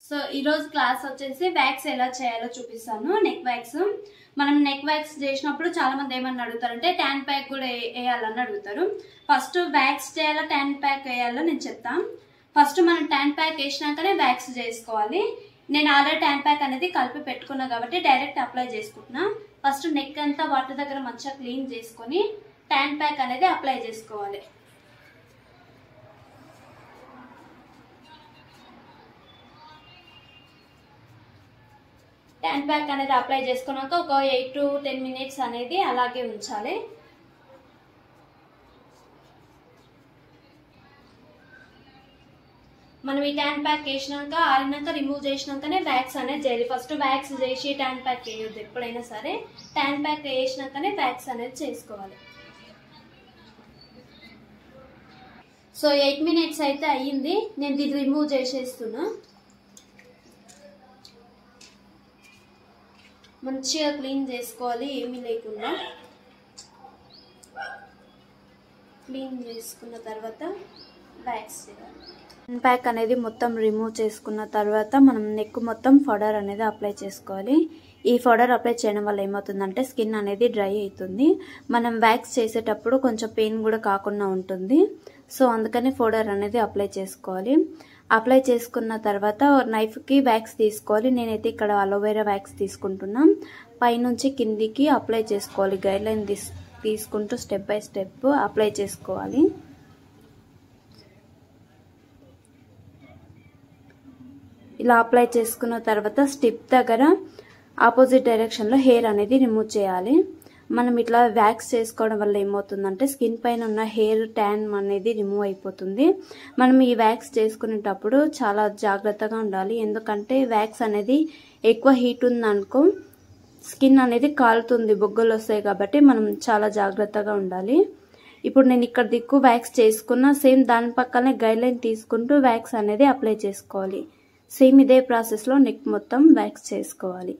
So ఈ రోజు class వచ్చేసి వ్యాక్స్ ఎలా చేయాలో చూపిస్తాను. నెక్ వ్యాక్స్ మనం నెక్ వ్యాక్స్ చేసినప్పుడు చాలా మంది ఏమని అడుగుతారంటే ట్యాన్ ప్యాక్ కూడా వేయాలని అడుగుతారు. ఫస్ట్ వ్యాక్స్ చేయాలా ట్యాన్ ప్యాక్ వేయాలో నేను చెప్తాను. ఫస్ట్ మనం ట్యాన్ ప్యాక్ వేసినాకనే వ్యాక్స్ చేసుకోవాలి. నేను ఆల్రెడీ ట్యాన్ ప్యాక్ అనేది కలిపి పెట్టుకున్నా కాబట్టి డైరెక్ట్ అప్లై చేసుకుంటున్నా. ఫస్ట్ నెక్ అంతా వాటర్ దగ్గర మంచిగా క్లీన్ చేసుకొని ట్యాన్ ప్యాక్ అనేది అప్లై చేసుకోవాలి. ట్యాన్ ప్యాక్ అనేది అప్లై చేసుకున్నాక ఒక 8 to 10 minutes అనేది అలాగే ఉంచాలి. మనం ఈ ట్యాన్ ప్యాక్ వేసినాక ఆరినాక రిమూవ్ చేసినాకనే వ్యాక్స్ అనేది చేయాలి. ఫస్ట్ వ్యాక్స్ చేసి ట్యాన్ ప్యాక్ వేయొద్దు. ఎప్పుడైనా సరే ట్యాన్ ప్యాక్ వేసినాకనే వ్యాక్స్ అనేది చేసుకోవాలి. సో 8 minutes అయితే అయ్యింది. నేను దీన్ని రిమూవ్ చేసేస్తున్నా. మంచిగా క్లీన్ చేసుకోవాలి, ఏమీ లేకుండా. క్లీన్ చేసుకున్న తర్వాత వ్యాక్స్ చేయాలి. ట్యాన్ ప్యాక్ అనేది మొత్తం రిమూవ్ చేసుకున్న తర్వాత మనం నెక్ మొత్తం పౌడర్ అనేది అప్లై చేసుకోవాలి. ఈ పౌడర్ అప్లై చేయడం వల్ల ఏమవుతుందంటే స్కిన్ అనేది డ్రై అవుతుంది. మనం వ్యాక్స్ చేసేటప్పుడు కొంచెం పెయిన్ కూడా కాకుండా ఉంటుంది. సో అందుకని పౌడర్ అనేది అప్లై చేసుకోవాలి. అప్లై చేసుకున్న తర్వాత నైఫ్కి వ్యాక్స్ తీసుకోవాలి. నేనైతే ఇక్కడ అలోవెరా వ్యాక్స్ తీసుకుంటున్నా. పైనుంచి కిందికి అప్లై చేసుకోవాలి. గైడ్ లైన్ తీసుకుంటూ స్టెప్ బై స్టెప్ అప్లై చేసుకోవాలి. ఇలా అప్లై చేసుకున్న తర్వాత స్టిప్ దగ్గర ఆపోజిట్ డైరెక్షన్లో హెయిర్ అనేది రిమూవ్ చేయాలి. మనం ఇట్లా వ్యాక్స్ చేసుకోవడం వల్ల ఏమవుతుందంటే స్కిన్ పైన ఉన్న హెయిర్ ట్యాన్ అనేది రిమూవ్ అయిపోతుంది. మనం ఈ వ్యాక్స్ చేసుకునేటప్పుడు చాలా జాగ్రత్తగా ఉండాలి. ఎందుకంటే వ్యాక్స్ అనేది ఎక్కువ హీట్ ఉందనుకో స్కిన్ అనేది కాలుతుంది, బొగ్గలు వస్తాయి. కాబట్టి మనం చాలా జాగ్రత్తగా ఉండాలి. ఇప్పుడు నేను ఇక్కడ దిక్కు వ్యాక్స్ చేసుకున్న సేమ్ దాని పక్కనే గైడ్ లైన్ తీసుకుంటూ వ్యాక్స్ అనేది అప్లై చేసుకోవాలి. సేమ్ ఇదే ప్రాసెస్లో నెక్ మొత్తం వ్యాక్స్ చేసుకోవాలి.